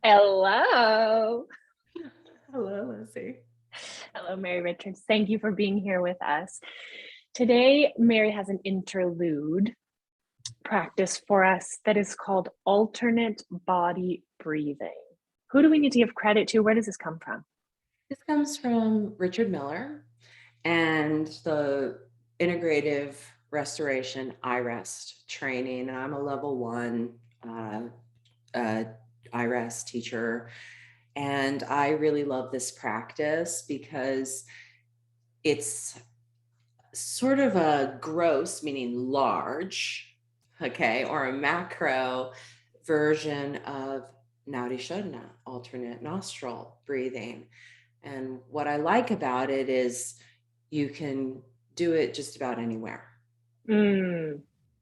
Hello. Hello, Lizzie. Hello, Mary Richards. Thank you for being here with us. Today, Mary has an interlude practice for us that is called alternate body breathing. Who do we need to give credit to? Where does this come from? This comes from Richard Miller and the integrative restoration iRest training. And I'm a level one uh, iRest teacher. And I really love this practice because it's sort of a gross, meaning large, okay, or a macro version of Nadi Shodhana, alternate nostril breathing. And what I like about it is you can do it just about anywhere.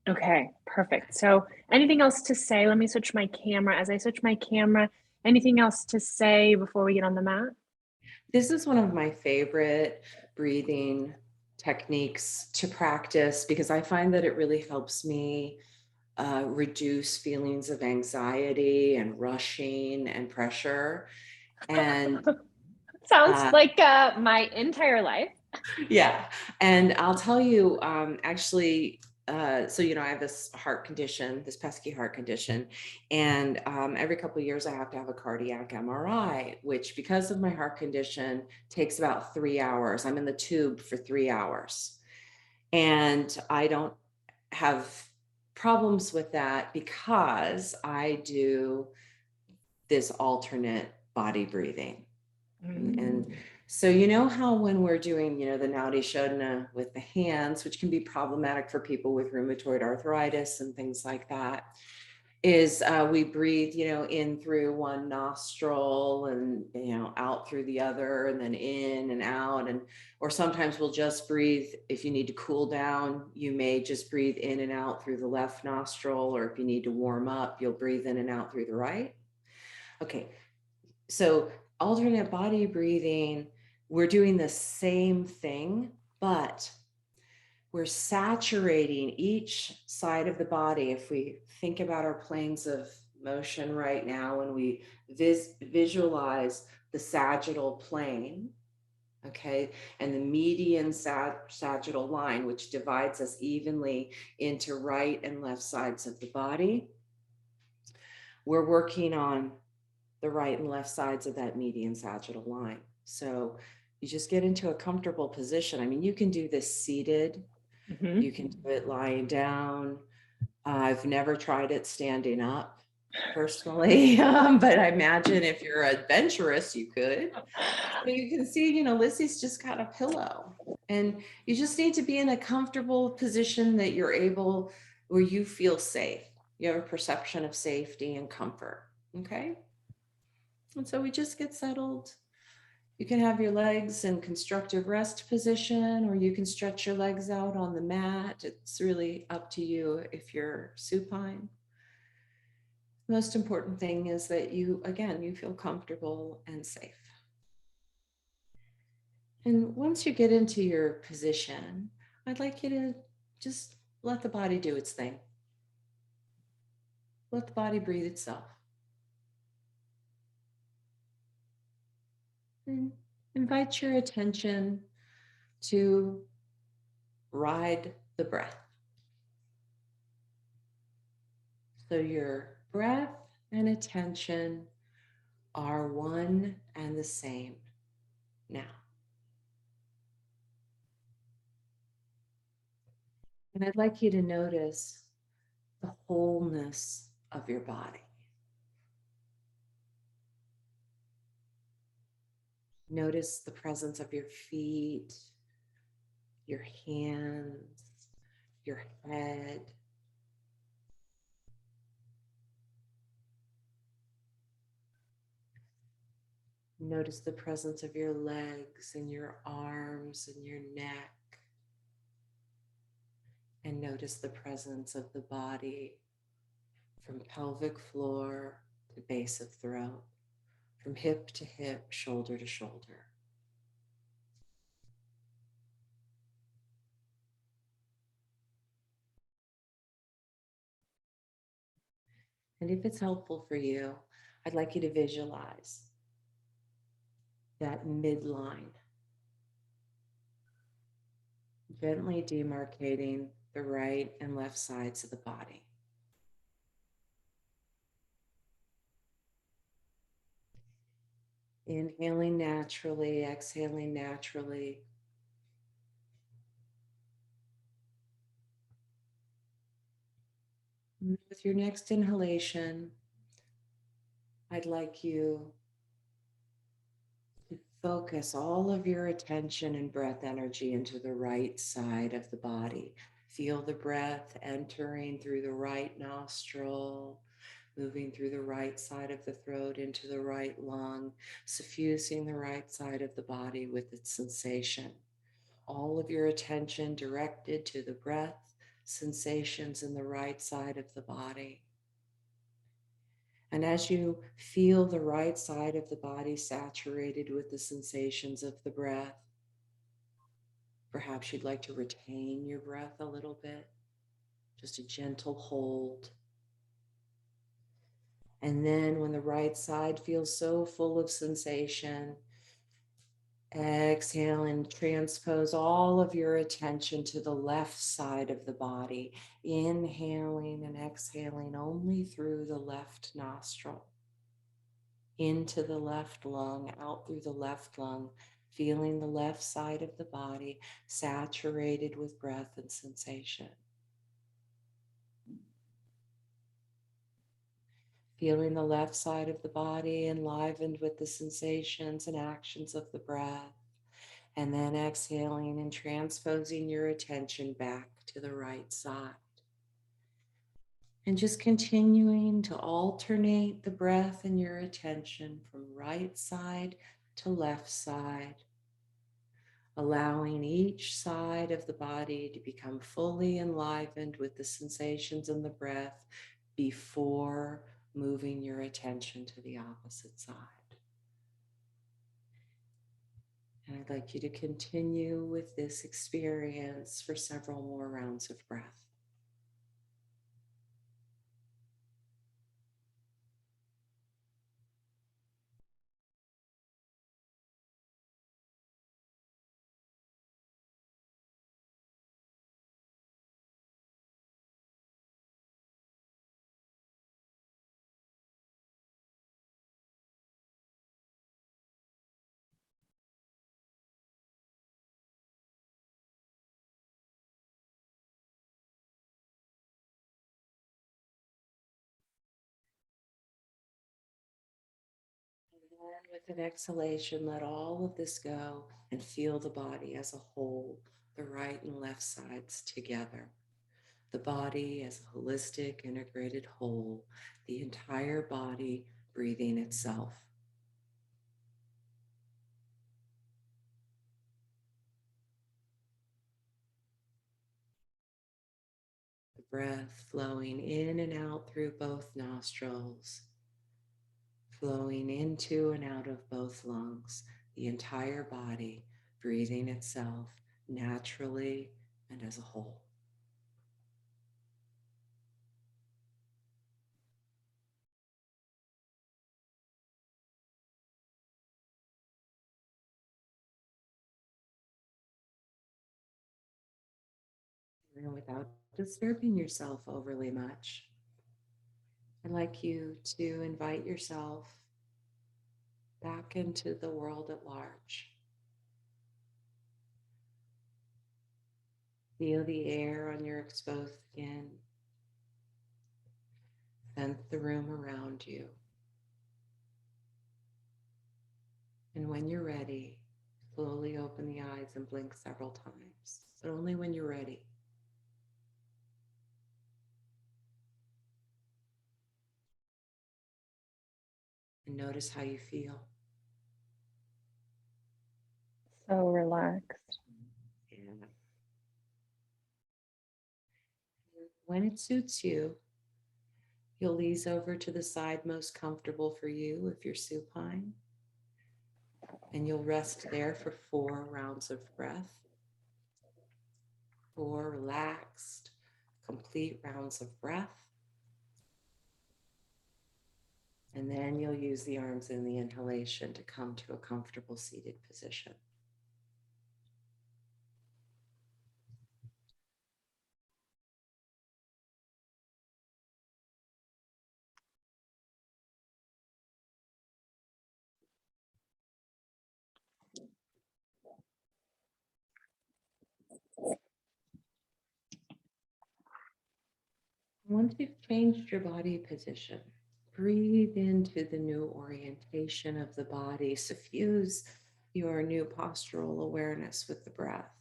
Okay, perfect. So, anything else to say? Let me switch my camera. As I switch my camera, anything else to say before we get on the mat? This is one of my favorite breathing techniques to practice because I find that it really helps me reduce feelings of anxiety and rushing and pressure. And Sounds uh, like my entire life. yeah, and I'll tell you, actually, so I have this heart condition, this pesky heart condition, and every couple of years I have to have a cardiac MRI, which because of my heart condition takes about 3 hours. I'm in the tube for 3 hours, and I don't have problems with that because I do this alternate body breathing. And Mm. so, how when we're doing, the Nadi Shodhana with the hands, which can be problematic for people with rheumatoid arthritis and things like that, is we breathe, in through one nostril and, out through the other, and then in and out. Or sometimes we'll just breathe. If you need to cool down, you may just breathe in and out through the left nostril. Or if you need to warm up, you'll breathe in and out through the right. Okay. So alternate body breathing, we're doing the same thing, but we're saturating each side of the body. If we think about our planes of motion right now, and we visualize the sagittal plane, okay, and the median sagittal line, which divides us evenly into right and left sides of the body, we're working on the right and left sides of that median sagittal line. So you just get into a comfortable position. I mean, you can do this seated, you can do it lying down. I've never tried it standing up personally, but I imagine if you're adventurous, you could. So you can see, Lizzie's just got a pillow, and you just need to be in a comfortable position that you're able, where you feel safe. You have a perception of safety and comfort. Okay. And so we just get settled. You can have your legs in constructive rest position, or you can stretch your legs out on the mat. It's really up to you if you're supine. The most important thing is that you feel comfortable and safe. And once you get into your position, I'd like you to just let the body do its thing. Let the body breathe itself. And invite your attention to ride the breath. So your breath and attention are one and the same now. And I'd like you to notice the wholeness of your body. Notice the presence of your feet, your hands, your head. Notice the presence of your legs and your arms and your neck. And notice the presence of the body from pelvic floor to base of throat, from hip to hip, shoulder to shoulder. And if it's helpful for you, I'd like you to visualize that midline, gently demarcating the right and left sides of the body. Inhaling naturally, exhaling naturally. With your next inhalation, I'd like you to focus all of your attention and breath energy into the right side of the body. Feel the breath entering through the right nostril, moving through the right side of the throat into the right lung, suffusing the right side of the body with its sensation. All of your attention directed to the breath sensations in the right side of the body. And as you feel the right side of the body saturated with the sensations of the breath, perhaps you'd like to retain your breath a little bit, just a gentle hold. And then when the right side feels so full of sensation, exhale and transpose all of your attention to the left side of the body, inhaling and exhaling only through the left nostril, into the left lung, out through the left lung, feeling the left side of the body saturated with breath and sensation. Feeling the left side of the body enlivened with the sensations and actions of the breath. And then exhaling and transposing your attention back to the right side. And just continuing to alternate the breath and your attention from right side to left side, allowing each side of the body to become fully enlivened with the sensations and the breath before moving your attention to the opposite side. And I'd like you to continue with this experience for several more rounds of breath. And with an exhalation, let all of this go and feel the body as a whole, the right and left sides together. The body as a holistic, integrated whole, the entire body breathing itself. The breath flowing in and out through both nostrils, flowing into and out of both lungs, the entire body breathing itself naturally and as a whole. And without disturbing yourself overly much, I'd like you to invite yourself back into the world at large. Feel the air on your exposed skin. Sense the room around you. And when you're ready, slowly open the eyes and blink several times, but only when you're ready. And notice how you feel. So relaxed. And when it suits you, you'll ease over to the side most comfortable for you if you're supine. And you'll rest there for 4 rounds of breath. 4 relaxed, complete rounds of breath. And then you'll use the arms in the inhalation to come to a comfortable seated position. Once you've changed your body position, breathe into the new orientation of the body. Suffuse your new postural awareness with the breath.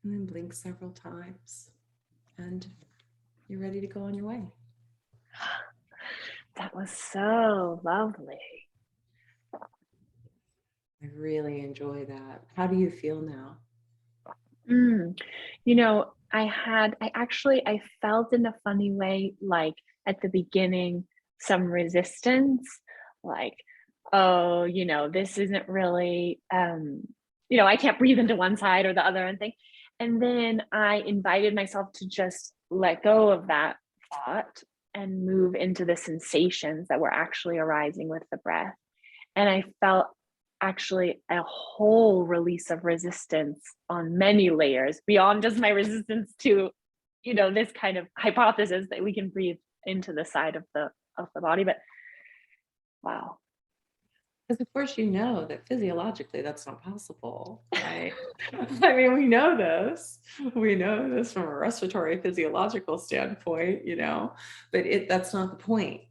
And then blink several times. And you're ready to go on your way. That was so lovely. I really enjoy that. How do you feel now? You know, I felt in a funny way, like at the beginning, some resistance, like, oh, this isn't really, I can't breathe into one side or the other and thing. And then I invited myself to just let go of that thought and move into the sensations that were actually arising with the breath. And I felt actually a whole release of resistance on many layers beyond just my resistance to, this kind of hypothesis that we can breathe into the side of the body. But wow. Because of course you know that physiologically that's not possible, right? I mean, we know this. We know this from a respiratory physiological standpoint, but that's not the point.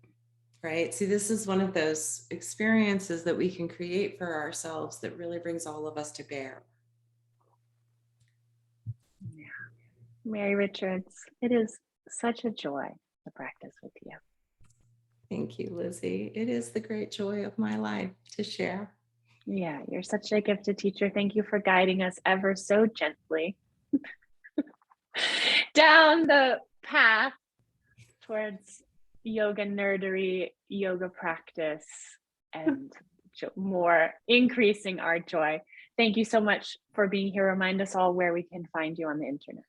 Right. See, this is one of those experiences that we can create for ourselves that really brings all of us to bear. Yeah. Mary Richards, it is such a joy to practice with you. Thank you, Lizzie. It is the great joy of my life to share. Yeah, you're such a gifted teacher. Thank you for guiding us ever so gently down the path towards yoga nerdery, yoga practice, and more increasing our joy. Thank you so much for being here. Remind us all where we can find you on the internet.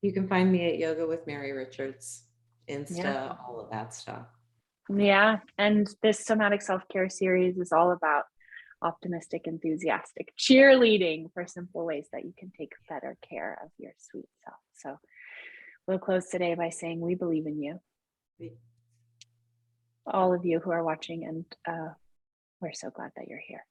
You can find me at Yoga with Mary Richards, Insta, all of that stuff. Yeah, and this Somatic Self Care series is all about optimistic, enthusiastic cheerleading for simple ways that you can take better care of your sweet self. So we'll close today by saying we believe in you. All of you who are watching, and we're so glad that you're here.